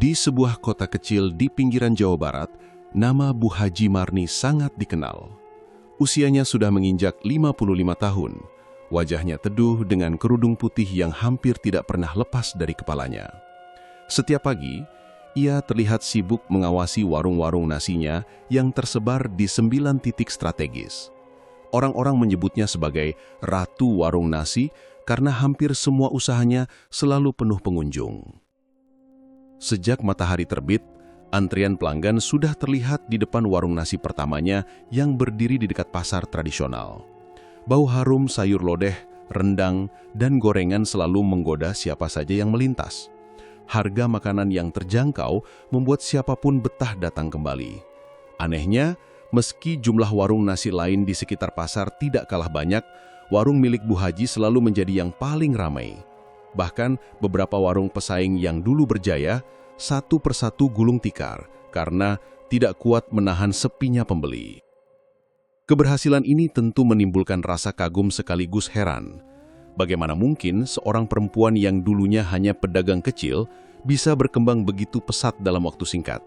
Di sebuah kota kecil di pinggiran Jawa Barat, nama Bu Haji Marni sangat dikenal. Usianya sudah menginjak 55 tahun. Wajahnya teduh dengan kerudung putih yang hampir tidak pernah lepas dari kepalanya. Setiap pagi, ia terlihat sibuk mengawasi warung-warung nasinya yang tersebar di 9 titik strategis. Orang-orang menyebutnya sebagai Ratu Warung Nasi karena hampir semua usahanya selalu penuh pengunjung. Sejak matahari terbit, antrian pelanggan sudah terlihat di depan warung nasi pertamanya yang berdiri di dekat pasar tradisional. Bau harum sayur lodeh, rendang, dan gorengan selalu menggoda siapa saja yang melintas. Harga makanan yang terjangkau membuat siapapun betah datang kembali. Anehnya, meski jumlah warung nasi lain di sekitar pasar tidak kalah banyak, warung milik Bu Haji selalu menjadi yang paling ramai. Bahkan beberapa warung pesaing yang dulu berjaya, satu persatu gulung tikar karena tidak kuat menahan sepinya pembeli. Keberhasilan ini tentu menimbulkan rasa kagum sekaligus heran. Bagaimana mungkin seorang perempuan yang dulunya hanya pedagang kecil bisa berkembang begitu pesat dalam waktu singkat?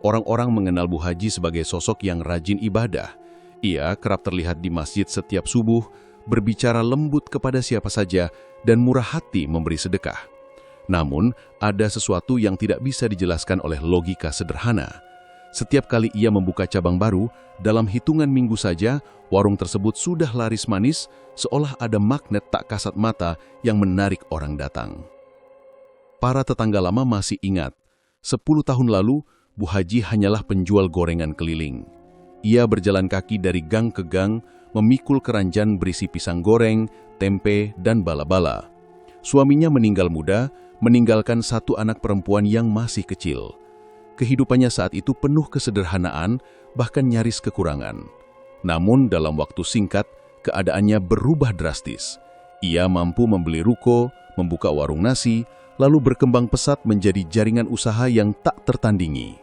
Orang-orang mengenal Bu Haji sebagai sosok yang rajin ibadah. Ia kerap terlihat di masjid setiap subuh, berbicara lembut kepada siapa saja, dan murah hati memberi sedekah. Namun, ada sesuatu yang tidak bisa dijelaskan oleh logika sederhana. Setiap kali ia membuka cabang baru, dalam hitungan minggu saja, warung tersebut sudah laris manis, seolah ada magnet tak kasat mata yang menarik orang datang. Para tetangga lama masih ingat, 10 tahun lalu, Bu Haji hanyalah penjual gorengan keliling. Ia berjalan kaki dari gang ke gang, memikul keranjang berisi pisang goreng, tempe, dan bala-bala. Suaminya meninggal muda, meninggalkan satu anak perempuan yang masih kecil. Kehidupannya saat itu penuh kesederhanaan, bahkan nyaris kekurangan. Namun dalam waktu singkat, keadaannya berubah drastis. Ia mampu membeli ruko, membuka warung nasi, lalu berkembang pesat menjadi jaringan usaha yang tak tertandingi.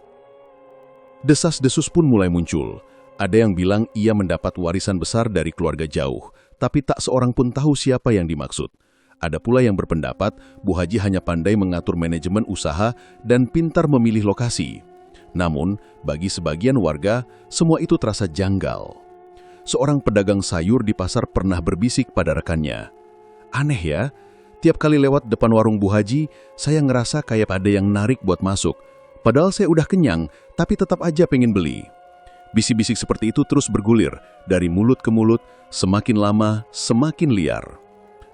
Desas-desus pun mulai muncul. Ada yang bilang ia mendapat warisan besar dari keluarga jauh, tapi tak seorang pun tahu siapa yang dimaksud. Ada pula yang berpendapat Bu Haji hanya pandai mengatur manajemen usaha dan pintar memilih lokasi. Namun, bagi sebagian warga, semua itu terasa janggal. Seorang pedagang sayur di pasar pernah berbisik pada rekannya. Aneh ya, tiap kali lewat depan warung Bu Haji, saya ngerasa kayak ada yang narik buat masuk. Padahal saya udah kenyang, tapi tetap aja pengen beli. Bisik-bisik seperti itu terus bergulir, dari mulut ke mulut, semakin lama, semakin liar.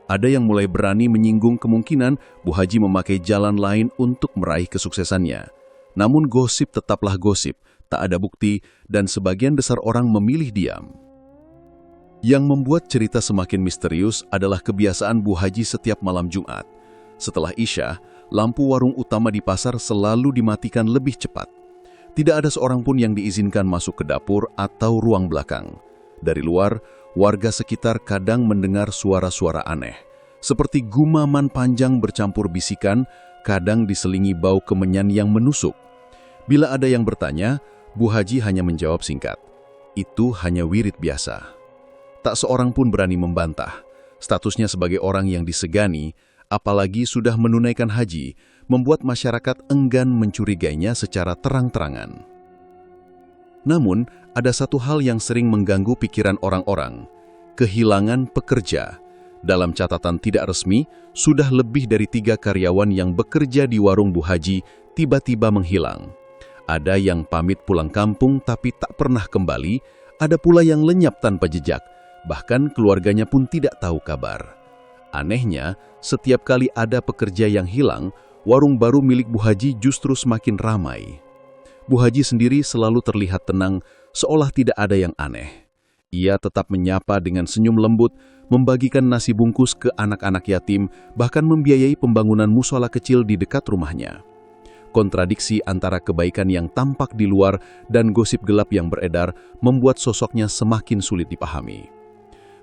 Ada yang mulai berani menyinggung kemungkinan Bu Haji memakai jalan lain untuk meraih kesuksesannya. Namun gosip tetaplah gosip, tak ada bukti, dan sebagian besar orang memilih diam. Yang membuat cerita semakin misterius adalah kebiasaan Bu Haji setiap malam Jumat. Setelah Isya, lampu warung utama di pasar selalu dimatikan lebih cepat. Tidak ada seorang pun yang diizinkan masuk ke dapur atau ruang belakang. Dari luar, warga sekitar kadang mendengar suara-suara aneh, seperti gumaman panjang bercampur bisikan, kadang diselingi bau kemenyan yang menusuk. Bila ada yang bertanya, Bu Haji hanya menjawab singkat, "Itu hanya wirid biasa." Tak seorang pun berani membantah. Statusnya sebagai orang yang disegani, apalagi sudah menunaikan haji, membuat masyarakat enggan mencurigainya secara terang-terangan. Namun, ada satu hal yang sering mengganggu pikiran orang-orang, kehilangan pekerja. Dalam catatan tidak resmi, sudah lebih dari 3 karyawan yang bekerja di warung Bu Haji tiba-tiba menghilang. Ada yang pamit pulang kampung tapi tak pernah kembali, ada pula yang lenyap tanpa jejak, bahkan keluarganya pun tidak tahu kabar. Anehnya, setiap kali ada pekerja yang hilang, warung baru milik Bu Haji justru semakin ramai. Bu Haji sendiri selalu terlihat tenang, seolah tidak ada yang aneh. Ia tetap menyapa dengan senyum lembut, membagikan nasi bungkus ke anak-anak yatim, bahkan membiayai pembangunan musola kecil di dekat rumahnya. Kontradiksi antara kebaikan yang tampak di luar dan gosip gelap yang beredar membuat sosoknya semakin sulit dipahami.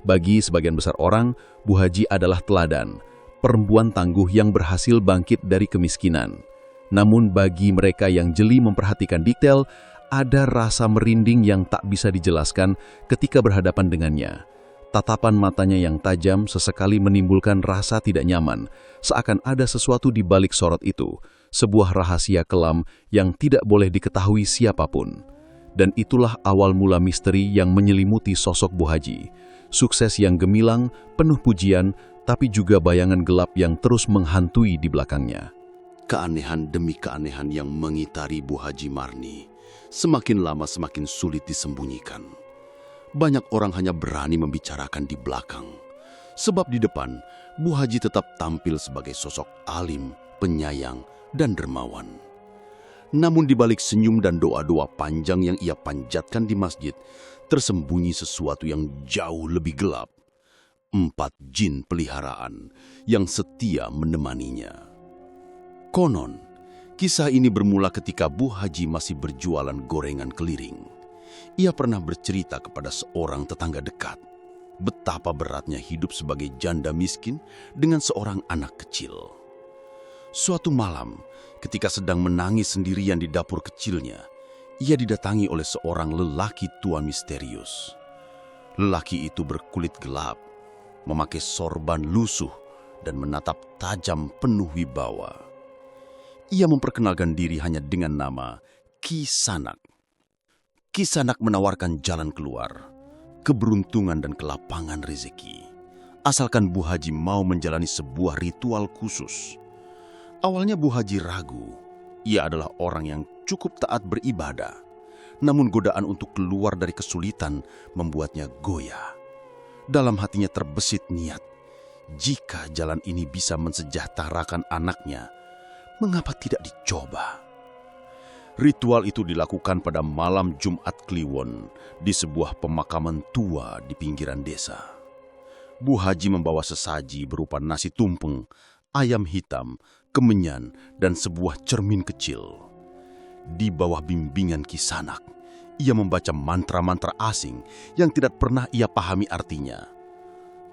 Bagi sebagian besar orang, Bu Haji adalah teladan, perempuan tangguh yang berhasil bangkit dari kemiskinan. Namun bagi mereka yang jeli memperhatikan detail, ada rasa merinding yang tak bisa dijelaskan ketika berhadapan dengannya. Tatapan matanya yang tajam sesekali menimbulkan rasa tidak nyaman, seakan ada sesuatu di balik sorot itu, sebuah rahasia kelam yang tidak boleh diketahui siapapun. Dan itulah awal mula misteri yang menyelimuti sosok Bu Haji. Sukses yang gemilang, penuh pujian, tapi juga bayangan gelap yang terus menghantui di belakangnya. Keanehan demi keanehan yang mengitari Bu Haji Marni semakin lama semakin sulit disembunyikan. Banyak orang hanya berani membicarakan di belakang. Sebab di depan, Bu Haji tetap tampil sebagai sosok alim, penyayang, dan dermawan. Namun di balik senyum dan doa-doa panjang yang ia panjatkan di masjid, tersembunyi sesuatu yang jauh lebih gelap. 4 jin peliharaan yang setia menemaninya. Konon, kisah ini bermula ketika Bu Haji masih berjualan gorengan keliling. Ia pernah bercerita kepada seorang tetangga dekat betapa beratnya hidup sebagai janda miskin dengan seorang anak kecil. Suatu malam, ketika sedang menangis sendirian di dapur kecilnya, ia didatangi oleh seorang lelaki tua misterius. Lelaki itu berkulit gelap, memakai sorban lusuh, dan menatap tajam penuh wibawa. Ia memperkenalkan diri hanya dengan nama Ki Sanak. Ki Sanak menawarkan jalan keluar, keberuntungan dan kelapangan rezeki, asalkan Bu Haji mau menjalani sebuah ritual khusus. Awalnya Bu Haji ragu. Ia adalah orang yang cukup taat beribadah. Namun godaan untuk keluar dari kesulitan membuatnya goyah. Dalam hatinya terbesit niat. Jika jalan ini bisa mensejahterakan anaknya, mengapa tidak dicoba? Ritual itu dilakukan pada malam Jumat Kliwon di sebuah pemakaman tua di pinggiran desa. Bu Haji membawa sesaji berupa nasi tumpeng, ayam hitam, kemenyan, dan sebuah cermin kecil. Di bawah bimbingan Ki Sanak, ia membaca mantra-mantra asing yang tidak pernah ia pahami artinya.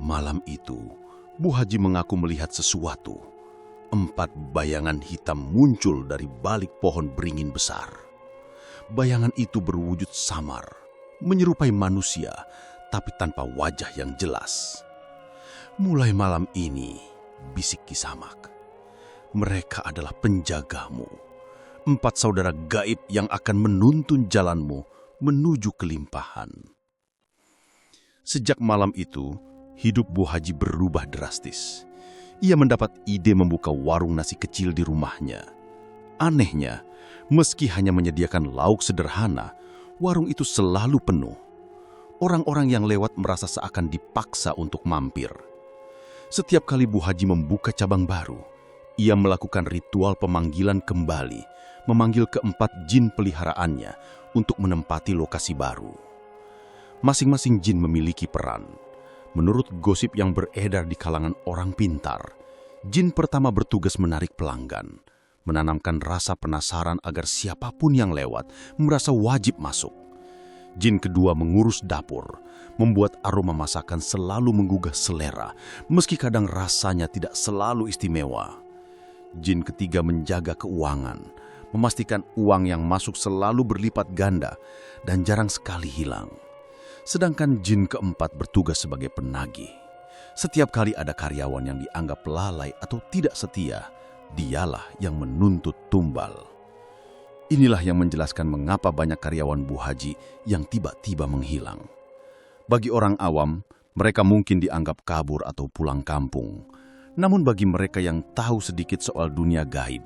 Malam itu, Bu Haji mengaku melihat sesuatu. 4 bayangan hitam muncul dari balik pohon beringin besar. Bayangan itu berwujud samar, menyerupai manusia, tapi tanpa wajah yang jelas. Mulai malam ini, bisik Ki Sanak, mereka adalah penjagamu. 4 saudara gaib yang akan menuntun jalanmu menuju kelimpahan. Sejak malam itu, hidup Bu Haji berubah drastis. Ia mendapat ide membuka warung nasi kecil di rumahnya. Anehnya, meski hanya menyediakan lauk sederhana, warung itu selalu penuh. Orang-orang yang lewat merasa seakan dipaksa untuk mampir. Setiap kali Bu Haji membuka cabang baru, ia melakukan ritual pemanggilan kembali, memanggil ke-4 jin peliharaannya untuk menempati lokasi baru. Masing-masing jin memiliki peran. Menurut gosip yang beredar di kalangan orang pintar, jin pertama bertugas menarik pelanggan, menanamkan rasa penasaran agar siapapun yang lewat merasa wajib masuk. Jin kedua mengurus dapur, membuat aroma masakan selalu menggugah selera, meski kadang rasanya tidak selalu istimewa. Jin ketiga menjaga keuangan, memastikan uang yang masuk selalu berlipat ganda dan jarang sekali hilang. Sedangkan jin keempat bertugas sebagai penagih. Setiap kali ada karyawan yang dianggap lalai atau tidak setia, dialah yang menuntut tumbal. Inilah yang menjelaskan mengapa banyak karyawan Bu Haji yang tiba-tiba menghilang. Bagi orang awam, mereka mungkin dianggap kabur atau pulang kampung. Namun bagi mereka yang tahu sedikit soal dunia gaib,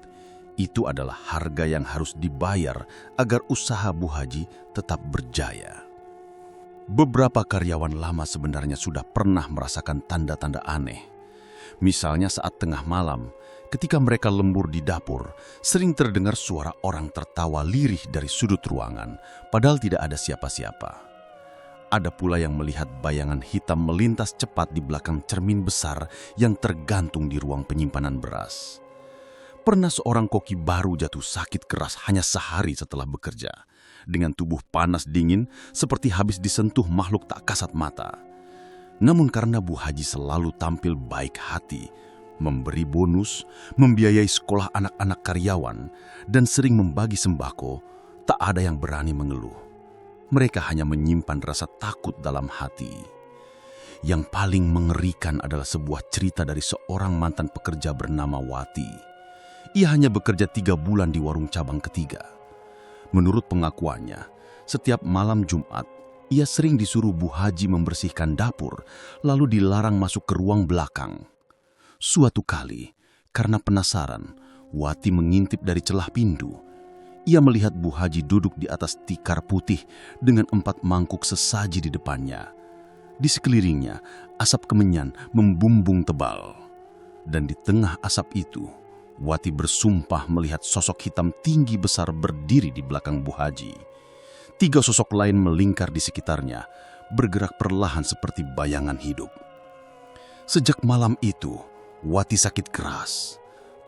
itu adalah harga yang harus dibayar agar usaha Bu Haji tetap berjaya. Beberapa karyawan lama sebenarnya sudah pernah merasakan tanda-tanda aneh. Misalnya saat tengah malam, ketika mereka lembur di dapur, sering terdengar suara orang tertawa lirih dari sudut ruangan, padahal tidak ada siapa-siapa. Ada pula yang melihat bayangan hitam melintas cepat di belakang cermin besar yang tergantung di ruang penyimpanan beras. Pernah seorang koki baru jatuh sakit keras hanya sehari setelah bekerja, dengan tubuh panas dingin seperti habis disentuh makhluk tak kasat mata. Namun karena Bu Haji selalu tampil baik hati, memberi bonus, membiayai sekolah anak-anak karyawan, dan sering membagi sembako, tak ada yang berani mengeluh. Mereka hanya menyimpan rasa takut dalam hati. Yang paling mengerikan adalah sebuah cerita dari seorang mantan pekerja bernama Wati. ia hanya bekerja 3 bulan di warung cabang ketiga. Menurut pengakuannya, setiap malam Jumat, ia sering disuruh Bu Haji membersihkan dapur, lalu dilarang masuk ke ruang belakang. Suatu kali, karena penasaran, Wati mengintip dari celah pintu. Ia melihat Bu Haji duduk di atas tikar putih dengan 4 mangkuk sesaji di depannya. Di sekelilingnya, asap kemenyan membumbung tebal. Dan di tengah asap itu, Wati bersumpah melihat sosok hitam tinggi besar berdiri di belakang Bu Haji. 3 sosok lain melingkar di sekitarnya, bergerak perlahan seperti bayangan hidup. Sejak malam itu, Wati sakit keras.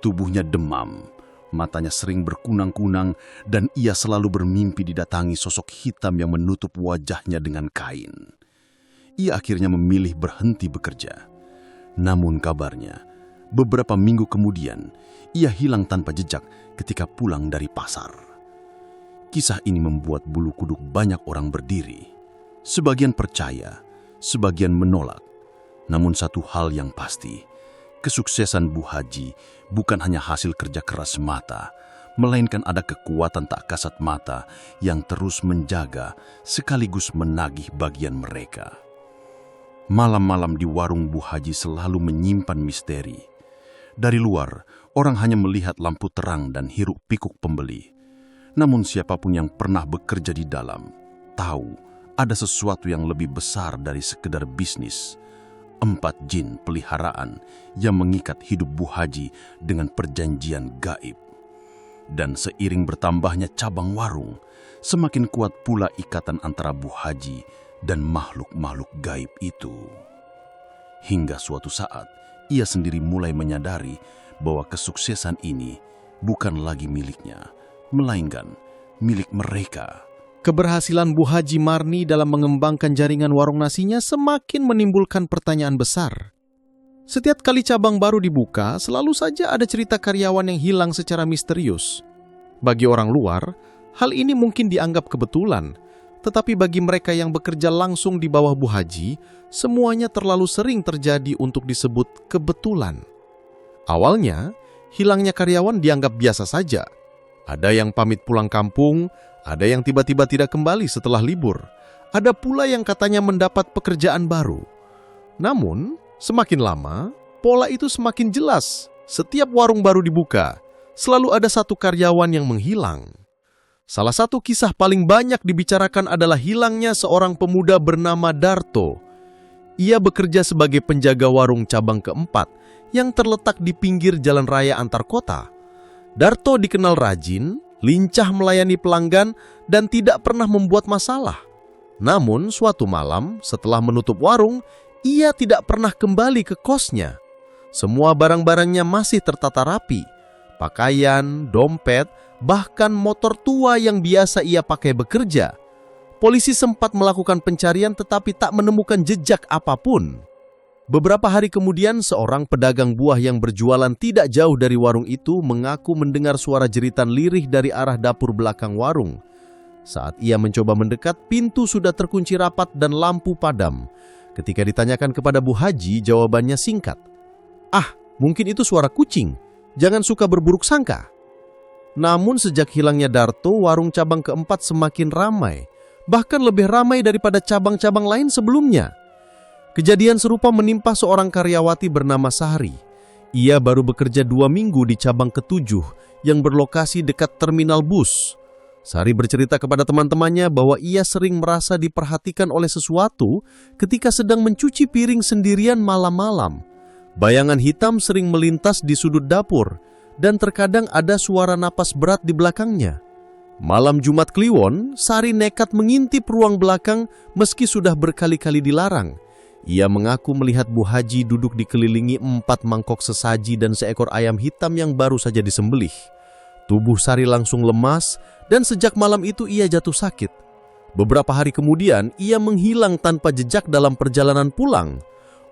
Tubuhnya demam, matanya sering berkunang-kunang, dan ia selalu bermimpi didatangi sosok hitam yang menutup wajahnya dengan kain. Ia akhirnya memilih berhenti bekerja. Namun kabarnya, beberapa minggu kemudian, ia hilang tanpa jejak ketika pulang dari pasar. Kisah ini membuat bulu kuduk banyak orang berdiri. Sebagian percaya, sebagian menolak. Namun satu hal yang pasti, kesuksesan Bu Haji bukan hanya hasil kerja keras semata, melainkan ada kekuatan tak kasat mata yang terus menjaga sekaligus menagih bagian mereka. Malam-malam di warung Bu Haji selalu menyimpan misteri. Dari luar, orang hanya melihat lampu terang dan hiruk-pikuk pembeli. Namun siapapun yang pernah bekerja di dalam, tahu ada sesuatu yang lebih besar dari sekedar bisnis. 4 jin peliharaan yang mengikat hidup Bu Haji dengan perjanjian gaib. Dan seiring bertambahnya cabang warung, semakin kuat pula ikatan antara Bu Haji dan makhluk-makhluk gaib itu. Hingga suatu saat, ia sendiri mulai menyadari bahwa kesuksesan ini bukan lagi miliknya, melainkan milik mereka. Keberhasilan Bu Haji Marni dalam mengembangkan jaringan warung nasinya semakin menimbulkan pertanyaan besar. Setiap kali cabang baru dibuka, selalu saja ada cerita karyawan yang hilang secara misterius. Bagi orang luar, hal ini mungkin dianggap kebetulan, tetapi bagi mereka yang bekerja langsung di bawah Bu Haji, semuanya terlalu sering terjadi untuk disebut kebetulan. Awalnya, hilangnya karyawan dianggap biasa saja. Ada yang pamit pulang kampung, ada yang tiba-tiba tidak kembali setelah libur. Ada pula yang katanya mendapat pekerjaan baru. Namun, semakin lama, pola itu semakin jelas. Setiap warung baru dibuka, selalu ada satu karyawan yang menghilang. Salah satu kisah paling banyak dibicarakan adalah hilangnya seorang pemuda bernama Darto. Ia bekerja sebagai penjaga warung cabang keempat yang terletak di pinggir jalan raya antar kota. Darto dikenal rajin, lincah melayani pelanggan, dan tidak pernah membuat masalah. Namun, suatu malam setelah menutup warung, ia tidak pernah kembali ke kosnya. Semua barang-barangnya masih tertata rapi. Pakaian, dompet, bahkan motor tua yang biasa ia pakai bekerja. Polisi sempat melakukan pencarian tetapi tak menemukan jejak apapun. Beberapa hari kemudian, seorang pedagang buah yang berjualan tidak jauh dari warung itu mengaku mendengar suara jeritan lirih dari arah dapur belakang warung. Saat ia mencoba mendekat, pintu sudah terkunci rapat dan lampu padam. Ketika ditanyakan kepada Bu Haji, jawabannya singkat. "Ah, mungkin itu suara kucing. Jangan suka berburuk sangka." Namun sejak hilangnya Darto, warung cabang keempat semakin ramai. Bahkan lebih ramai daripada cabang-cabang lain sebelumnya. Kejadian serupa menimpa seorang karyawati bernama Sari. Ia baru bekerja 2 minggu di cabang ke-7 yang berlokasi dekat terminal bus. Sari bercerita kepada teman-temannya bahwa ia sering merasa diperhatikan oleh sesuatu ketika sedang mencuci piring sendirian malam-malam. Bayangan hitam sering melintas di sudut dapur dan terkadang ada suara napas berat di belakangnya. Malam Jumat Kliwon, Sari nekat mengintip ruang belakang meski sudah berkali-kali dilarang. Ia mengaku melihat Bu Haji duduk dikelilingi 4 mangkok sesaji dan seekor ayam hitam yang baru saja disembelih. Tubuh Sari langsung lemas dan sejak malam itu ia jatuh sakit. Beberapa hari kemudian ia menghilang tanpa jejak dalam perjalanan pulang.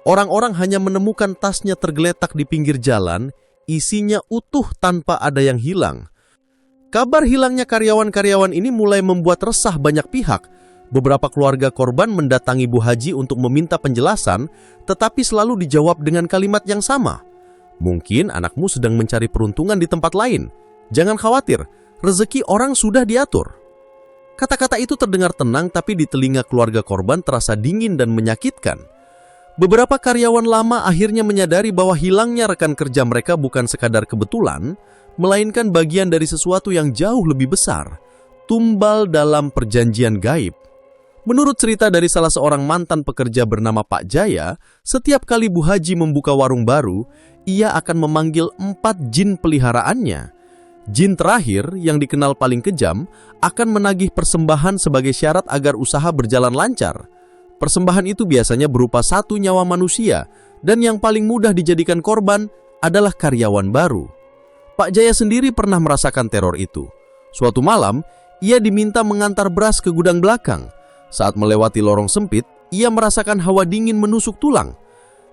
Orang-orang hanya menemukan tasnya tergeletak di pinggir jalan, isinya utuh tanpa ada yang hilang. Kabar hilangnya karyawan-karyawan ini mulai membuat resah banyak pihak. Beberapa keluarga korban mendatangi Bu Haji untuk meminta penjelasan, tetapi selalu dijawab dengan kalimat yang sama. Mungkin anakmu sedang mencari peruntungan di tempat lain. Jangan khawatir, rezeki orang sudah diatur." Kata-kata itu terdengar tenang, tapi di telinga keluarga korban terasa dingin dan menyakitkan. Beberapa karyawan lama akhirnya menyadari bahwa hilangnya rekan kerja mereka bukan sekadar kebetulan, melainkan bagian dari sesuatu yang jauh lebih besar, tumbal dalam perjanjian gaib. Menurut cerita dari salah seorang mantan pekerja bernama Pak Jaya, setiap kali Bu Haji membuka warung baru, ia akan memanggil 4 jin peliharaannya. Jin terakhir, yang dikenal paling kejam, akan menagih persembahan sebagai syarat agar usaha berjalan lancar. Persembahan itu biasanya berupa 1 nyawa manusia, dan yang paling mudah dijadikan korban adalah karyawan baru. Pak Jaya sendiri pernah merasakan teror itu. Suatu malam, ia diminta mengantar beras ke gudang belakang. Saat melewati lorong sempit, ia merasakan hawa dingin menusuk tulang.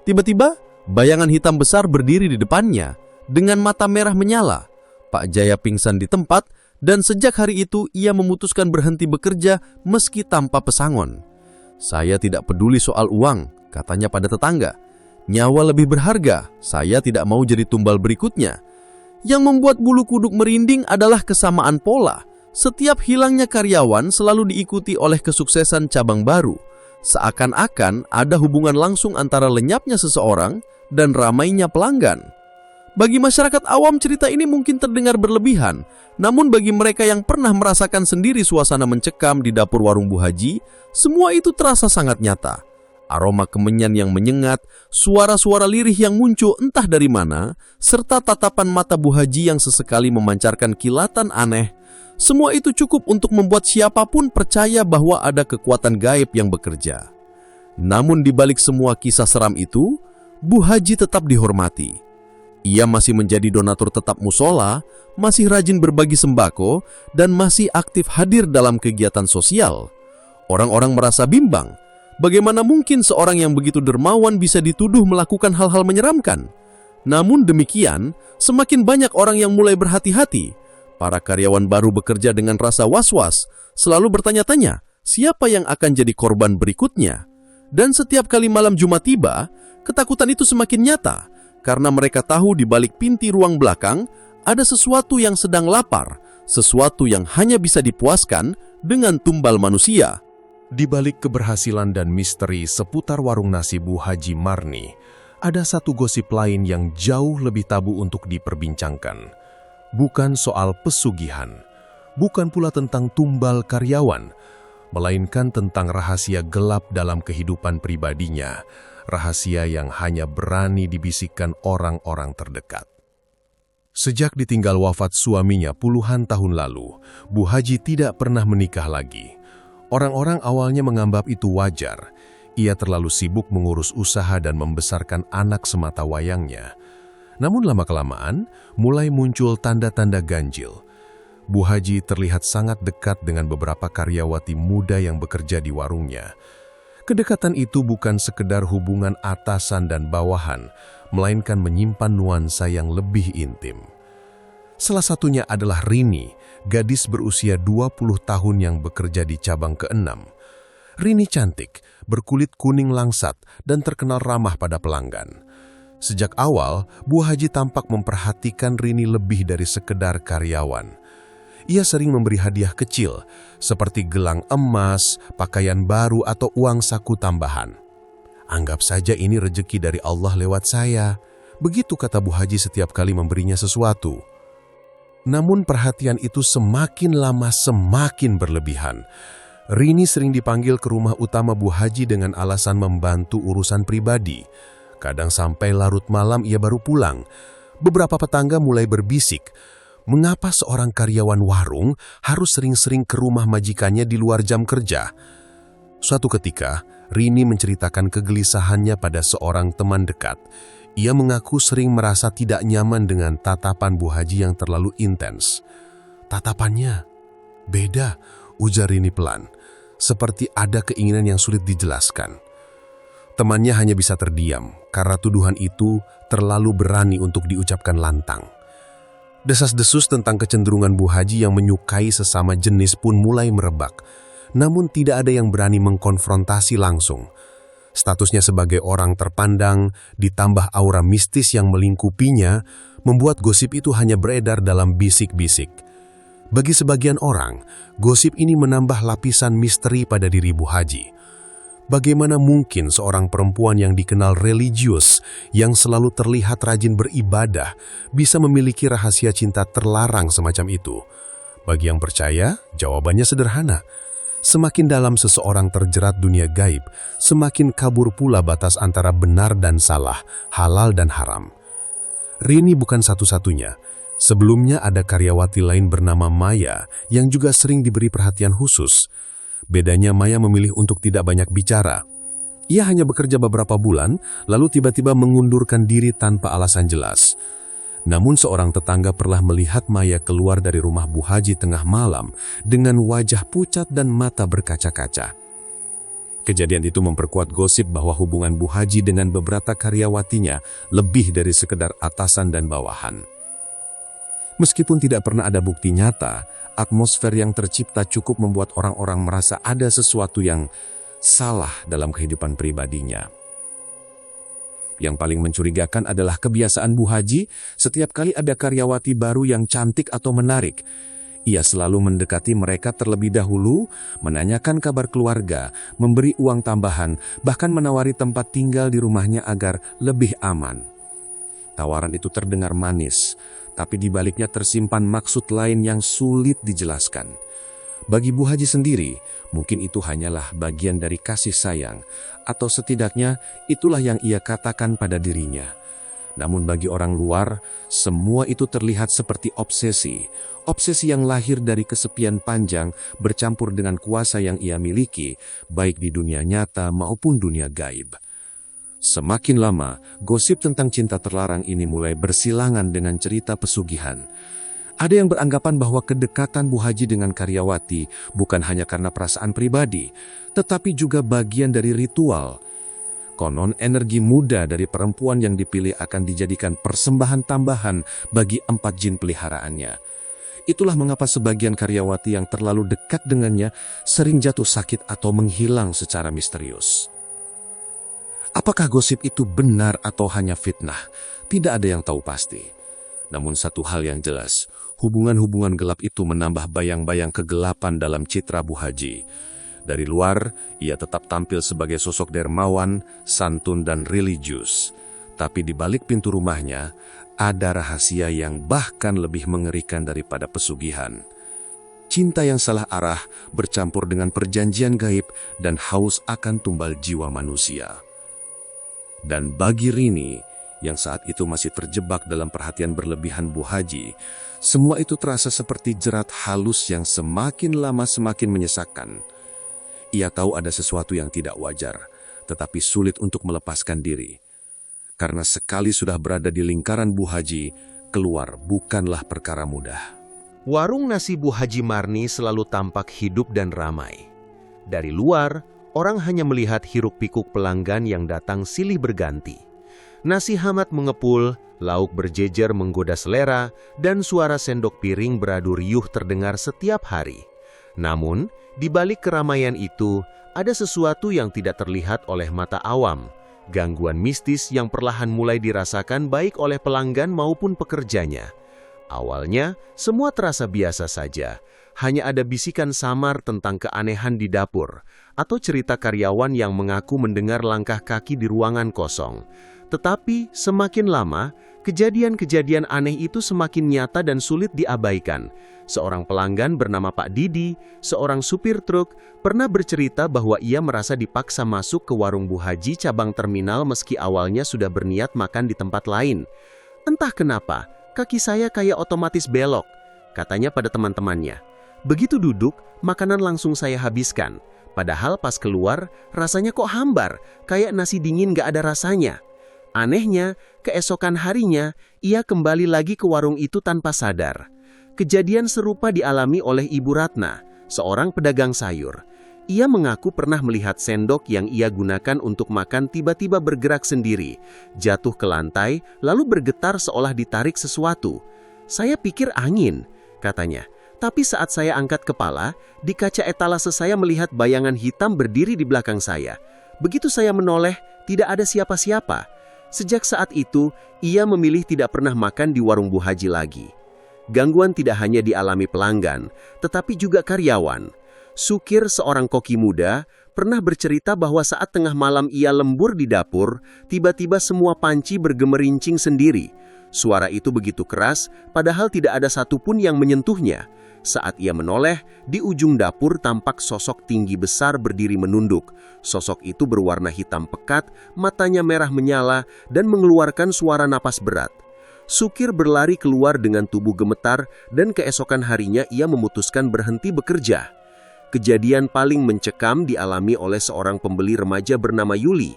Tiba-tiba, bayangan hitam besar berdiri di depannya, dengan mata merah menyala. Pak Jaya pingsan di tempat, dan sejak hari itu ia memutuskan berhenti bekerja meski tanpa pesangon. "Saya tidak peduli soal uang," katanya pada tetangga. "Nyawa lebih berharga, saya tidak mau jadi tumbal berikutnya." Yang membuat bulu kuduk merinding adalah kesamaan pola. Setiap hilangnya karyawan selalu diikuti oleh kesuksesan cabang baru. Seakan-akan ada hubungan langsung antara lenyapnya seseorang dan ramainya pelanggan. Bagi masyarakat awam, cerita ini mungkin terdengar berlebihan. Namun bagi mereka yang pernah merasakan sendiri suasana mencekam di dapur warung Bu Haji, semua itu terasa sangat nyata. Aroma kemenyan yang menyengat, suara-suara lirih yang muncul entah dari mana, serta tatapan mata Bu Haji yang sesekali memancarkan kilatan aneh, semua itu cukup untuk membuat siapapun percaya bahwa ada kekuatan gaib yang bekerja. Namun di balik semua kisah seram itu, Bu Haji tetap dihormati. Ia masih menjadi donatur tetap musola, masih rajin berbagi sembako, dan masih aktif hadir dalam kegiatan sosial. Orang-orang merasa bimbang. Bagaimana mungkin seorang yang begitu dermawan bisa dituduh melakukan hal-hal menyeramkan? Namun demikian, semakin banyak orang yang mulai berhati-hati. Para karyawan baru bekerja dengan rasa was-was, selalu bertanya-tanya, siapa yang akan jadi korban berikutnya? Dan setiap kali malam Jumat tiba, ketakutan itu semakin nyata, karena mereka tahu di balik pintu ruang belakang ada sesuatu yang sedang lapar, sesuatu yang hanya bisa dipuaskan dengan tumbal manusia. Di balik keberhasilan dan misteri seputar warung nasi Bu Haji Marni, ada satu gosip lain yang jauh lebih tabu untuk diperbincangkan. Bukan soal pesugihan, bukan pula tentang tumbal karyawan, melainkan tentang rahasia gelap dalam kehidupan pribadinya, rahasia yang hanya berani dibisikkan orang-orang terdekat. Sejak ditinggal wafat suaminya puluhan tahun lalu, Bu Haji tidak pernah menikah lagi. Orang-orang awalnya menganggap itu wajar. Ia terlalu sibuk mengurus usaha dan membesarkan anak semata wayangnya. Namun lama-kelamaan, mulai muncul tanda-tanda ganjil. Bu Haji terlihat sangat dekat dengan beberapa karyawati muda yang bekerja di warungnya. Kedekatan itu bukan sekedar hubungan atasan dan bawahan, melainkan menyimpan nuansa yang lebih intim. Salah satunya adalah Rini, gadis berusia 20 tahun yang bekerja di cabang ke-6. Rini cantik, berkulit kuning langsat, dan terkenal ramah pada pelanggan. Sejak awal, Bu Haji tampak memperhatikan Rini lebih dari sekedar karyawan. Ia sering memberi hadiah kecil, seperti gelang emas, pakaian baru, atau uang saku tambahan. "Anggap saja ini rezeki dari Allah lewat saya," begitu kata Bu Haji setiap kali memberinya sesuatu. Namun perhatian itu semakin lama semakin berlebihan. Rini sering dipanggil ke rumah utama Bu Haji dengan alasan membantu urusan pribadi. Kadang sampai larut malam ia baru pulang. Beberapa tetangga mulai berbisik, mengapa seorang karyawan warung harus sering-sering ke rumah majikannya di luar jam kerja? Suatu ketika, Rini menceritakan kegelisahannya pada seorang teman dekat. Ia mengaku sering merasa tidak nyaman dengan tatapan Bu Haji yang terlalu intens. "Tatapannya beda," ujar Rini pelan, seperti ada keinginan yang sulit dijelaskan. Temannya hanya bisa terdiam karena tuduhan itu terlalu berani untuk diucapkan lantang. Desas-desus tentang kecenderungan Bu Haji yang menyukai sesama jenis pun mulai merebak, namun tidak ada yang berani mengkonfrontasi langsung. Statusnya sebagai orang terpandang, ditambah aura mistis yang melingkupinya, membuat gosip itu hanya beredar dalam bisik-bisik. Bagi sebagian orang, gosip ini menambah lapisan misteri pada diri Bu Haji. Bagaimana mungkin seorang perempuan yang dikenal religius, yang selalu terlihat rajin beribadah, bisa memiliki rahasia cinta terlarang semacam itu? Bagi yang percaya, jawabannya sederhana. Semakin dalam seseorang terjerat dunia gaib, semakin kabur pula batas antara benar dan salah, halal dan haram. Rini bukan satu-satunya. Sebelumnya ada karyawati lain bernama Maya yang juga sering diberi perhatian khusus. Bedanya Maya memilih untuk tidak banyak bicara. Ia hanya bekerja beberapa bulan, lalu tiba-tiba mengundurkan diri tanpa alasan jelas. Namun seorang tetangga pernah melihat Maya keluar dari rumah Bu Haji tengah malam dengan wajah pucat dan mata berkaca-kaca. Kejadian itu memperkuat gosip bahwa hubungan Bu Haji dengan beberapa karyawatinya lebih dari sekedar atasan dan bawahan. Meskipun tidak pernah ada bukti nyata, atmosfer yang tercipta cukup membuat orang-orang merasa ada sesuatu yang salah dalam kehidupan pribadinya. Yang paling mencurigakan adalah kebiasaan Bu Haji. Setiap kali ada karyawati baru yang cantik atau menarik, ia selalu mendekati mereka terlebih dahulu, menanyakan kabar keluarga, memberi uang tambahan, bahkan menawari tempat tinggal di rumahnya agar lebih aman. Tawaran itu terdengar manis, tapi di baliknya tersimpan maksud lain yang sulit dijelaskan. Bagi Bu Haji sendiri, mungkin itu hanyalah bagian dari kasih sayang, atau setidaknya itulah yang ia katakan pada dirinya. Namun bagi orang luar, semua itu terlihat seperti obsesi. Obsesi yang lahir dari kesepian panjang bercampur dengan kuasa yang ia miliki, baik di dunia nyata maupun dunia gaib. Semakin lama, gosip tentang cinta terlarang ini mulai bersilangan dengan cerita pesugihan. Ada yang beranggapan bahwa kedekatan Bu Haji dengan karyawati bukan hanya karena perasaan pribadi, tetapi juga bagian dari ritual. Konon energi muda dari perempuan yang dipilih akan dijadikan persembahan tambahan bagi 4 jin peliharaannya. Itulah mengapa sebagian karyawati yang terlalu dekat dengannya sering jatuh sakit atau menghilang secara misterius. Apakah gosip itu benar atau hanya fitnah? Tidak ada yang tahu pasti. Namun satu hal yang jelas, hubungan-hubungan gelap itu menambah bayang-bayang kegelapan dalam citra Bu Haji. Dari luar, ia tetap tampil sebagai sosok dermawan, santun, dan religius. Tapi di balik pintu rumahnya, ada rahasia yang bahkan lebih mengerikan daripada pesugihan. Cinta yang salah arah bercampur dengan perjanjian gaib dan haus akan tumbal jiwa manusia. Dan bagi Rini, yang saat itu masih terjebak dalam perhatian berlebihan Bu Haji, semua itu terasa seperti jerat halus yang semakin lama semakin menyesakkan. Ia tahu ada sesuatu yang tidak wajar, tetapi sulit untuk melepaskan diri. Karena sekali sudah berada di lingkaran Bu Haji, keluar bukanlah perkara mudah. Warung nasi Bu Haji Marni selalu tampak hidup dan ramai. Dari luar, orang hanya melihat hiruk-pikuk pelanggan yang datang silih berganti. Nasi hangat mengepul, lauk berjejer menggoda selera, dan suara sendok piring beradu riuh terdengar setiap hari. Namun, di balik keramaian itu, ada sesuatu yang tidak terlihat oleh mata awam. Gangguan mistis yang perlahan mulai dirasakan baik oleh pelanggan maupun pekerjanya. Awalnya, semua terasa biasa saja. Hanya ada bisikan samar tentang keanehan di dapur, atau cerita karyawan yang mengaku mendengar langkah kaki di ruangan kosong. Tetapi semakin lama, kejadian-kejadian aneh itu semakin nyata dan sulit diabaikan. Seorang pelanggan bernama Pak Didi, seorang supir truk, pernah bercerita bahwa ia merasa dipaksa masuk ke warung Bu Haji cabang terminal meski awalnya sudah berniat makan di tempat lain. Entah kenapa, kaki saya kayak otomatis belok, katanya pada teman-temannya. Begitu duduk, makanan langsung saya habiskan. Padahal pas keluar, rasanya kok hambar, kayak nasi dingin gak ada rasanya. Anehnya, keesokan harinya, ia kembali lagi ke warung itu tanpa sadar. Kejadian serupa dialami oleh Ibu Ratna, seorang pedagang sayur. Ia mengaku pernah melihat sendok yang ia gunakan untuk makan tiba-tiba bergerak sendiri, jatuh ke lantai, lalu bergetar seolah ditarik sesuatu. Saya pikir angin, katanya. Tapi saat saya angkat kepala, di kaca etalase saya melihat bayangan hitam berdiri di belakang saya. Begitu saya menoleh, tidak ada siapa-siapa. Sejak saat itu, ia memilih tidak pernah makan di warung Bu Haji lagi. Gangguan tidak hanya dialami pelanggan, tetapi juga karyawan. Sukir, seorang koki muda, pernah bercerita bahwa saat tengah malam ia lembur di dapur, tiba-tiba semua panci bergemerincing sendiri. Suara itu begitu keras, padahal tidak ada satupun yang menyentuhnya. Saat ia menoleh, di ujung dapur tampak sosok tinggi besar berdiri menunduk. Sosok itu berwarna hitam pekat, matanya merah menyala, dan mengeluarkan suara napas berat. Sukir berlari keluar dengan tubuh gemetar, dan keesokan harinya ia memutuskan berhenti bekerja. Kejadian paling mencekam dialami oleh seorang pembeli remaja bernama Yuli.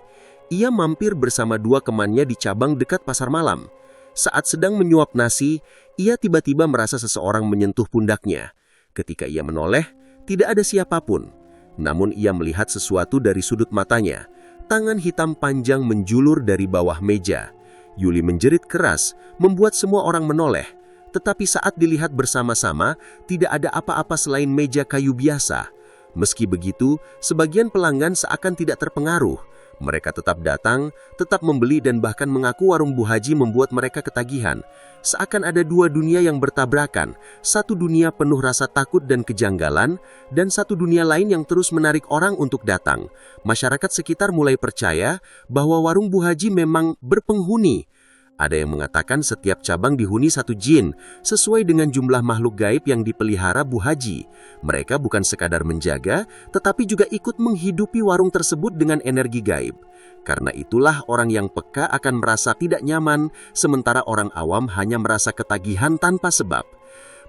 Ia mampir bersama dua temannya di cabang dekat pasar malam. Saat sedang menyuap nasi, ia tiba-tiba merasa seseorang menyentuh pundaknya. Ketika ia menoleh, tidak ada siapapun. Namun ia melihat sesuatu dari sudut matanya. Tangan hitam panjang menjulur dari bawah meja. Yuli menjerit keras, membuat semua orang menoleh. Tetapi saat dilihat bersama-sama, tidak ada apa-apa selain meja kayu biasa. Meski begitu, sebagian pelanggan seakan tidak terpengaruh. Mereka tetap datang, tetap membeli dan bahkan mengaku warung Bu Haji membuat mereka ketagihan. Seakan ada dua dunia yang bertabrakan, satu dunia penuh rasa takut dan kejanggalan, dan satu dunia lain yang terus menarik orang untuk datang. Masyarakat sekitar mulai percaya bahwa warung Bu Haji memang berpenghuni. Ada yang mengatakan setiap cabang dihuni satu jin, sesuai dengan jumlah makhluk gaib yang dipelihara Bu Haji. Mereka bukan sekadar menjaga, tetapi juga ikut menghidupi warung tersebut dengan energi gaib. Karena itulah orang yang peka akan merasa tidak nyaman, sementara orang awam hanya merasa ketagihan tanpa sebab.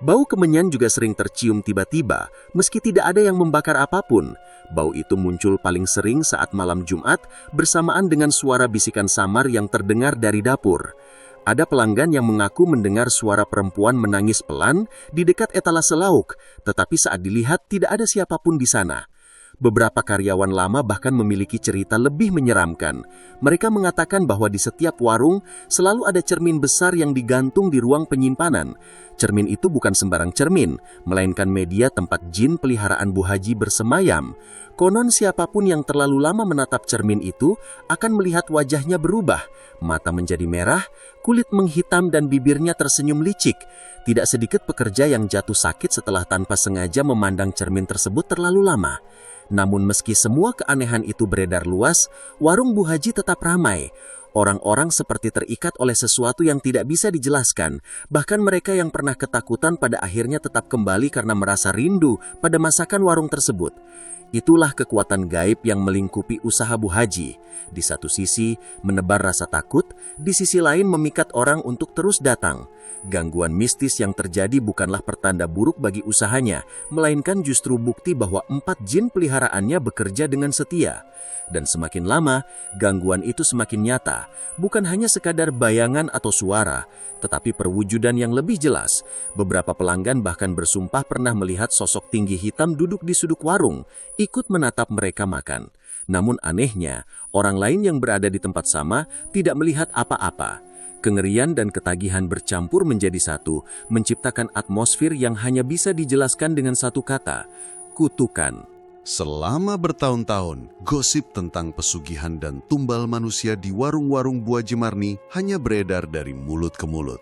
Bau kemenyan juga sering tercium tiba-tiba, meski tidak ada yang membakar apapun. Bau itu muncul paling sering saat malam Jumat bersamaan dengan suara bisikan samar yang terdengar dari dapur. Ada pelanggan yang mengaku mendengar suara perempuan menangis pelan di dekat etalase lauk, tetapi saat dilihat tidak ada siapapun di sana. Beberapa karyawan lama bahkan memiliki cerita lebih menyeramkan. Mereka mengatakan bahwa di setiap warung selalu ada cermin besar yang digantung di ruang penyimpanan. Cermin itu bukan sembarang cermin, melainkan media tempat jin peliharaan Bu Haji bersemayam. Konon siapapun yang terlalu lama menatap cermin itu akan melihat wajahnya berubah. Mata menjadi merah, kulit menghitam dan bibirnya tersenyum licik. Tidak sedikit pekerja yang jatuh sakit setelah tanpa sengaja memandang cermin tersebut terlalu lama. Namun meski semua keanehan itu beredar luas, warung Bu Haji tetap ramai. Orang-orang seperti terikat oleh sesuatu yang tidak bisa dijelaskan. Bahkan mereka yang pernah ketakutan pada akhirnya tetap kembali karena merasa rindu pada masakan warung tersebut. Itulah kekuatan gaib yang melingkupi usaha Bu Haji. Di satu sisi menebar rasa takut, di sisi lain memikat orang untuk terus datang. Gangguan mistis yang terjadi bukanlah pertanda buruk bagi usahanya, melainkan justru bukti bahwa 4 jin peliharaannya bekerja dengan setia. Dan semakin lama, gangguan itu semakin nyata, bukan hanya sekadar bayangan atau suara, tetapi perwujudan yang lebih jelas. Beberapa pelanggan bahkan bersumpah pernah melihat sosok tinggi hitam duduk di sudut warung, ikut menatap mereka makan. Namun anehnya, orang lain yang berada di tempat sama tidak melihat apa-apa. Kengerian dan ketagihan bercampur menjadi satu, menciptakan atmosfer yang hanya bisa dijelaskan dengan satu kata, kutukan. Selama bertahun-tahun, gosip tentang pesugihan dan tumbal manusia di warung-warung Bu Haji Marni hanya beredar dari mulut ke mulut.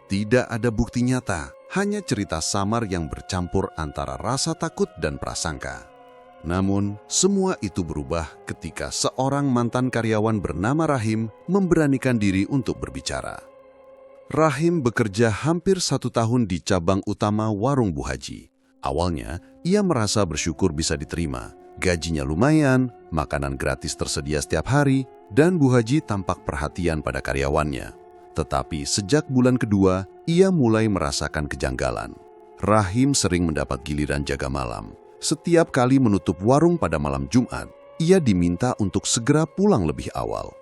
Tidak ada bukti nyata, hanya cerita samar yang bercampur antara rasa takut dan prasangka. Namun, semua itu berubah ketika seorang mantan karyawan bernama Rahim memberanikan diri untuk berbicara. Rahim bekerja hampir 1 tahun di cabang utama warung Bu Haji. Awalnya, ia merasa bersyukur bisa diterima. Gajinya lumayan, makanan gratis tersedia setiap hari, dan Bu Haji tampak perhatian pada karyawannya. Tetapi sejak bulan kedua, ia mulai merasakan kejanggalan. Rahim sering mendapat giliran jaga malam. Setiap kali menutup warung pada malam Jumat, ia diminta untuk segera pulang lebih awal.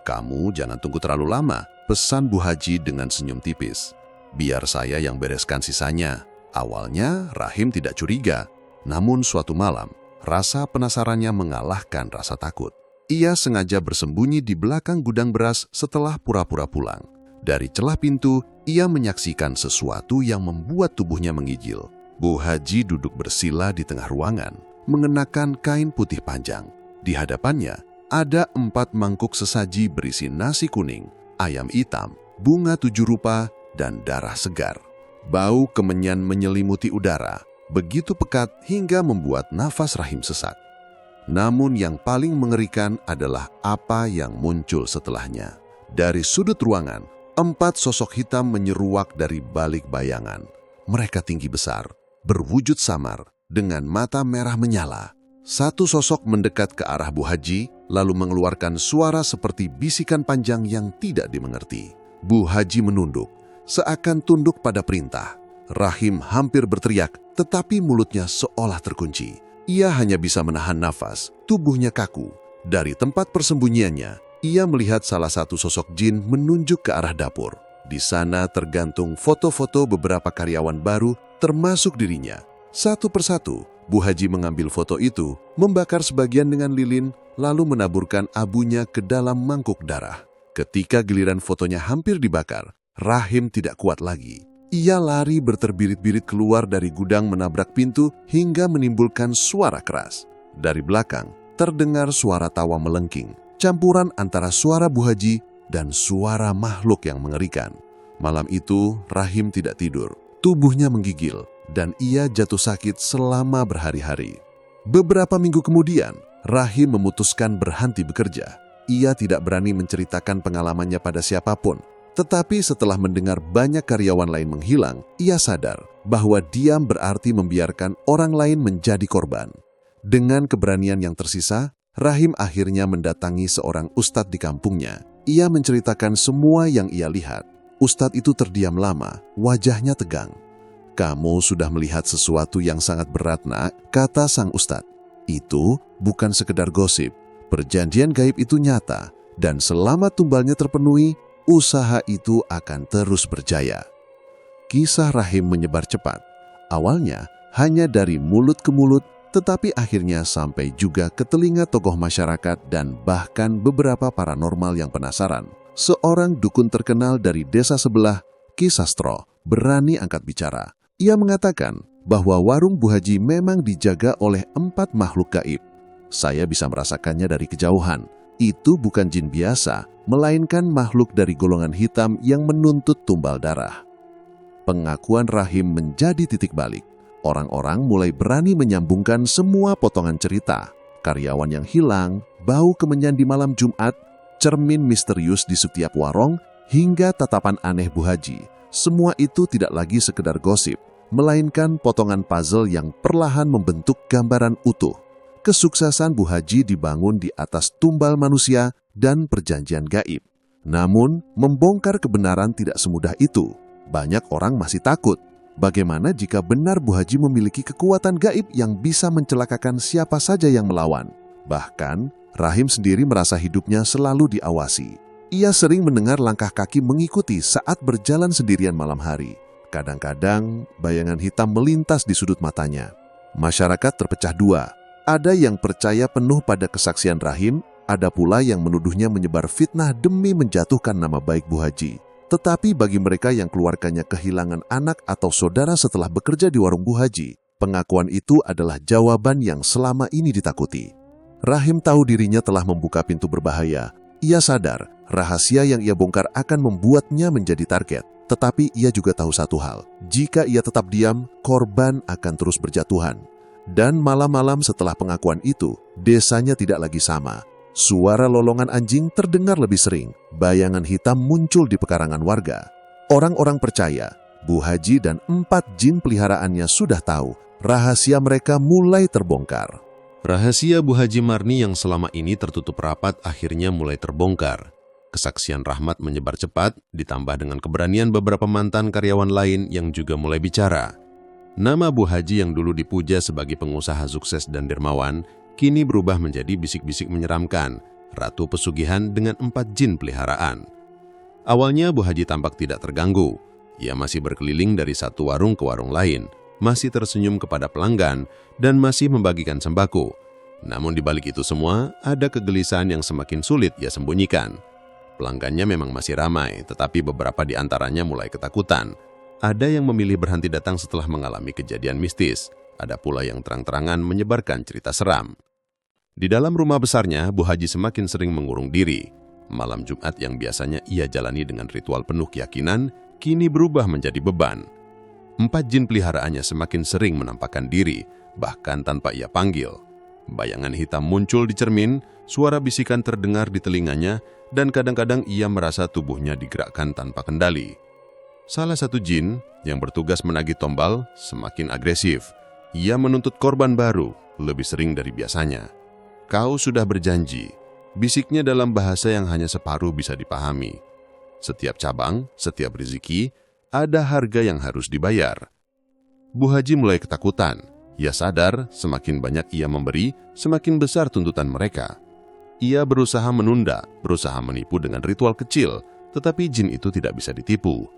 "Kamu jangan tunggu terlalu lama," pesan Bu Haji dengan senyum tipis. "Biar saya yang bereskan sisanya." Awalnya Rahim tidak curiga, namun suatu malam, rasa penasarannya mengalahkan rasa takut. Ia sengaja bersembunyi di belakang gudang beras setelah pura-pura pulang. Dari celah pintu, ia menyaksikan sesuatu yang membuat tubuhnya mengigil. Bu Haji duduk bersila di tengah ruangan, mengenakan kain putih panjang. Di hadapannya ada 4 mangkuk sesaji berisi nasi kuning, ayam hitam, bunga 7 rupa, dan darah segar. Bau kemenyan menyelimuti udara, begitu pekat hingga membuat nafas Rahim sesak. Namun yang paling mengerikan adalah apa yang muncul setelahnya. Dari sudut ruangan, 4 sosok hitam menyeruak dari balik bayangan. Mereka tinggi besar, berwujud samar, dengan mata merah menyala. Satu sosok mendekat ke arah Bu Haji, lalu mengeluarkan suara seperti bisikan panjang yang tidak dimengerti. Bu Haji menunduk, seakan tunduk pada perintah. Rahim hampir berteriak, tetapi mulutnya seolah terkunci. Ia hanya bisa menahan nafas, tubuhnya kaku. Dari tempat persembunyiannya, ia melihat salah satu sosok jin menunjuk ke arah dapur. Di sana tergantung foto-foto beberapa karyawan baru, termasuk dirinya. Satu persatu, Bu Haji mengambil foto itu, membakar sebagian dengan lilin, lalu menaburkan abunya ke dalam mangkuk darah. Ketika giliran fotonya hampir dibakar, Rahim tidak kuat lagi. Ia lari berterbirit-birit keluar dari gudang menabrak pintu hingga menimbulkan suara keras. Dari belakang, terdengar suara tawa melengking, campuran antara suara Bu Haji dan suara makhluk yang mengerikan. Malam itu, Rahim tidak tidur. Tubuhnya menggigil, dan ia jatuh sakit selama berhari-hari. Beberapa minggu kemudian, Rahim memutuskan berhenti bekerja. Ia tidak berani menceritakan pengalamannya pada siapapun. Tetapi setelah mendengar banyak karyawan lain menghilang, ia sadar bahwa diam berarti membiarkan orang lain menjadi korban. Dengan keberanian yang tersisa, Rahim akhirnya mendatangi seorang ustadz di kampungnya. Ia menceritakan semua yang ia lihat. Ustadz itu terdiam lama, wajahnya tegang. "Kamu sudah melihat sesuatu yang sangat berat, Nak," kata sang ustadz. "Itu bukan sekedar gosip. Perjanjian gaib itu nyata, dan selama tumbalnya terpenuhi, usaha itu akan terus berjaya." Kisah Rahim menyebar cepat. Awalnya hanya dari mulut ke mulut, tetapi akhirnya sampai juga ke telinga tokoh masyarakat dan bahkan beberapa paranormal yang penasaran. Seorang dukun terkenal dari desa sebelah, Ki Sastro, berani angkat bicara. Ia mengatakan bahwa warung Bu Haji memang dijaga oleh 4 makhluk gaib. "Saya bisa merasakannya dari kejauhan. Itu bukan jin biasa, melainkan makhluk dari golongan hitam yang menuntut tumbal darah." Pengakuan Rahim menjadi titik balik. Orang-orang mulai berani menyambungkan semua potongan cerita. Karyawan yang hilang, bau kemenyan di malam Jumat, cermin misterius di setiap warung, hingga tatapan aneh Bu Haji. Semua itu tidak lagi sekedar gosip, melainkan potongan puzzle yang perlahan membentuk gambaran utuh. Kesuksesan Bu Haji dibangun di atas tumbal manusia dan perjanjian gaib. Namun, membongkar kebenaran tidak semudah itu. Banyak orang masih takut. Bagaimana jika benar Bu Haji memiliki kekuatan gaib yang bisa mencelakakan siapa saja yang melawan? Bahkan, Rahim sendiri merasa hidupnya selalu diawasi. Ia sering mendengar langkah kaki mengikuti saat berjalan sendirian malam hari. Kadang-kadang, bayangan hitam melintas di sudut matanya. Masyarakat terpecah dua. Ada yang percaya penuh pada kesaksian Rahim, ada pula yang menuduhnya menyebar fitnah demi menjatuhkan nama baik Bu Haji. Tetapi bagi mereka yang keluarganya kehilangan anak atau saudara setelah bekerja di warung Bu Haji, pengakuan itu adalah jawaban yang selama ini ditakuti. Rahim tahu dirinya telah membuka pintu berbahaya. Ia sadar rahasia yang ia bongkar akan membuatnya menjadi target. Tetapi ia juga tahu satu hal, jika ia tetap diam, korban akan terus berjatuhan. Dan malam-malam setelah pengakuan itu, desanya tidak lagi sama. Suara lolongan anjing terdengar lebih sering. Bayangan hitam muncul di pekarangan warga. Orang-orang percaya, Bu Haji dan 4 jin peliharaannya sudah tahu. Rahasia mereka mulai terbongkar. Rahasia Bu Haji Marni yang selama ini tertutup rapat akhirnya mulai terbongkar. Kesaksian Rahmat menyebar cepat, ditambah dengan keberanian beberapa mantan karyawan lain yang juga mulai bicara. Nama Bu Haji yang dulu dipuja sebagai pengusaha sukses dan dermawan, kini berubah menjadi bisik-bisik menyeramkan, ratu pesugihan dengan 4 jin peliharaan. Awalnya Bu Haji tampak tidak terganggu. Ia masih berkeliling dari satu warung ke warung lain, masih tersenyum kepada pelanggan, dan masih membagikan sembako. Namun di balik itu semua, ada kegelisahan yang semakin sulit ia sembunyikan. Pelanggannya memang masih ramai, tetapi beberapa di antaranya mulai ketakutan. Ada yang memilih berhenti datang setelah mengalami kejadian mistis. Ada pula yang terang-terangan menyebarkan cerita seram. Di dalam rumah besarnya, Bu Haji semakin sering mengurung diri. Malam Jumat yang biasanya ia jalani dengan ritual penuh keyakinan, kini berubah menjadi beban. 4 jin peliharaannya semakin sering menampakkan diri, bahkan tanpa ia panggil. Bayangan hitam muncul di cermin, suara bisikan terdengar di telinganya, dan kadang-kadang ia merasa tubuhnya digerakkan tanpa kendali. Salah satu jin yang bertugas menagih tombal semakin agresif. Ia menuntut korban baru, lebih sering dari biasanya. "Kau sudah berjanji," bisiknya dalam bahasa yang hanya separuh bisa dipahami. "Setiap cabang, setiap rezeki, ada harga yang harus dibayar." Bu Haji mulai ketakutan. Ia sadar semakin banyak ia memberi, semakin besar tuntutan mereka. Ia berusaha menunda, berusaha menipu dengan ritual kecil, tetapi jin itu tidak bisa ditipu.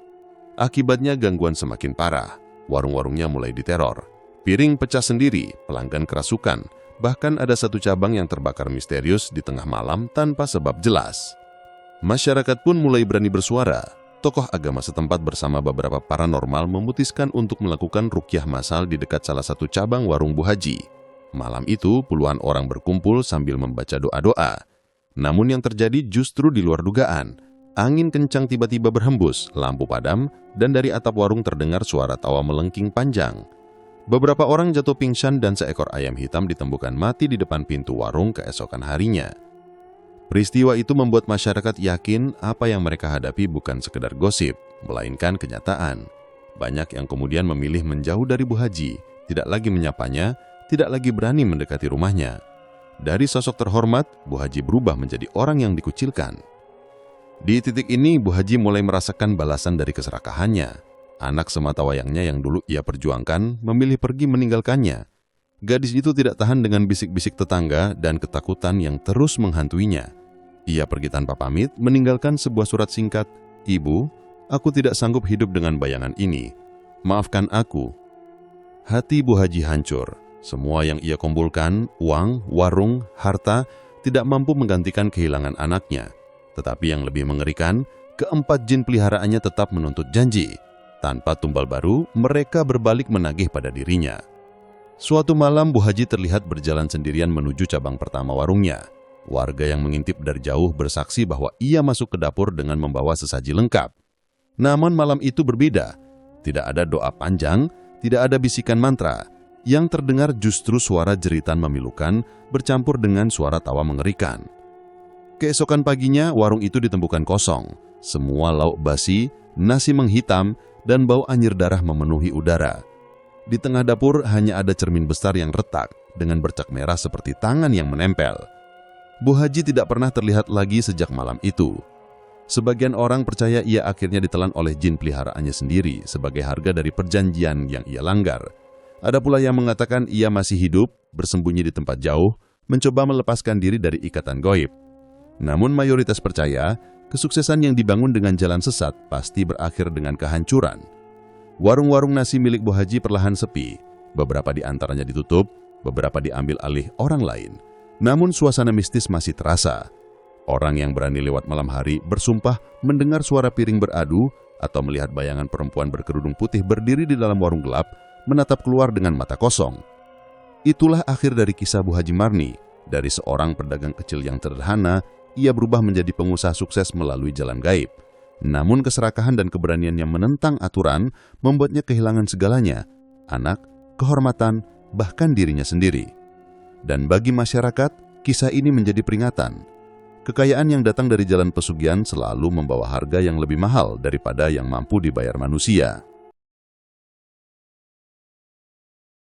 Akibatnya gangguan semakin parah, warung-warungnya mulai diteror. Piring pecah sendiri, pelanggan kerasukan, bahkan ada satu cabang yang terbakar misterius di tengah malam tanpa sebab jelas. Masyarakat pun mulai berani bersuara. Tokoh agama setempat bersama beberapa paranormal memutuskan untuk melakukan ruqyah massal di dekat salah satu cabang warung Bu Haji. Malam itu puluhan orang berkumpul sambil membaca doa-doa. Namun yang terjadi justru di luar dugaan. Angin kencang tiba-tiba berhembus, lampu padam, dan dari atap warung terdengar suara tawa melengking panjang. Beberapa orang jatuh pingsan dan seekor ayam hitam ditemukan mati di depan pintu warung keesokan harinya. Peristiwa itu membuat masyarakat yakin apa yang mereka hadapi bukan sekedar gosip, melainkan kenyataan. Banyak yang kemudian memilih menjauh dari Bu Haji, tidak lagi menyapanya, tidak lagi berani mendekati rumahnya. Dari sosok terhormat, Bu Haji berubah menjadi orang yang dikucilkan. Di titik ini, Bu Haji mulai merasakan balasan dari keserakahannya. Anak sematawayangnya yang dulu ia perjuangkan memilih pergi meninggalkannya. Gadis itu tidak tahan dengan bisik-bisik tetangga dan ketakutan yang terus menghantuinya. Ia pergi tanpa pamit, meninggalkan sebuah surat singkat. "Ibu, aku tidak sanggup hidup dengan bayangan ini. Maafkan aku." Hati Bu Haji hancur. Semua yang ia kumpulkan, uang, warung, harta, tidak mampu menggantikan kehilangan anaknya. Tetapi yang lebih mengerikan, keempat jin peliharaannya tetap menuntut janji. Tanpa tumbal baru, mereka berbalik menagih pada dirinya. Suatu malam, Bu Haji terlihat berjalan sendirian menuju cabang pertama warungnya. Warga yang mengintip dari jauh bersaksi bahwa ia masuk ke dapur dengan membawa sesaji lengkap. Namun malam itu berbeda. Tidak ada doa panjang, tidak ada bisikan mantra. Yang terdengar justru suara jeritan memilukan bercampur dengan suara tawa mengerikan. Keesokan paginya, warung itu ditemukan kosong. Semua lauk basi, nasi menghitam, dan bau anyir darah memenuhi udara. Di tengah dapur hanya ada cermin besar yang retak dengan bercak merah seperti tangan yang menempel. Bu Haji tidak pernah terlihat lagi sejak malam itu. Sebagian orang percaya ia akhirnya ditelan oleh jin peliharaannya sendiri sebagai harga dari perjanjian yang ia langgar. Ada pula yang mengatakan ia masih hidup, bersembunyi di tempat jauh, mencoba melepaskan diri dari ikatan gaib. Namun mayoritas percaya, kesuksesan yang dibangun dengan jalan sesat pasti berakhir dengan kehancuran. Warung-warung nasi milik Bu Haji perlahan sepi. Beberapa di antaranya ditutup, beberapa diambil alih orang lain. Namun suasana mistis masih terasa. Orang yang berani lewat malam hari bersumpah mendengar suara piring beradu atau melihat bayangan perempuan berkerudung putih berdiri di dalam warung gelap, menatap keluar dengan mata kosong. Itulah akhir dari kisah Bu Haji Marni. Dari seorang pedagang kecil yang sederhana, ia berubah menjadi pengusaha sukses melalui jalan gaib. Namun keserakahan dan keberanian yang menentang aturan membuatnya kehilangan segalanya, anak, kehormatan, bahkan dirinya sendiri. Dan bagi masyarakat, kisah ini menjadi peringatan. Kekayaan yang datang dari jalan pesugihan selalu membawa harga yang lebih mahal daripada yang mampu dibayar manusia.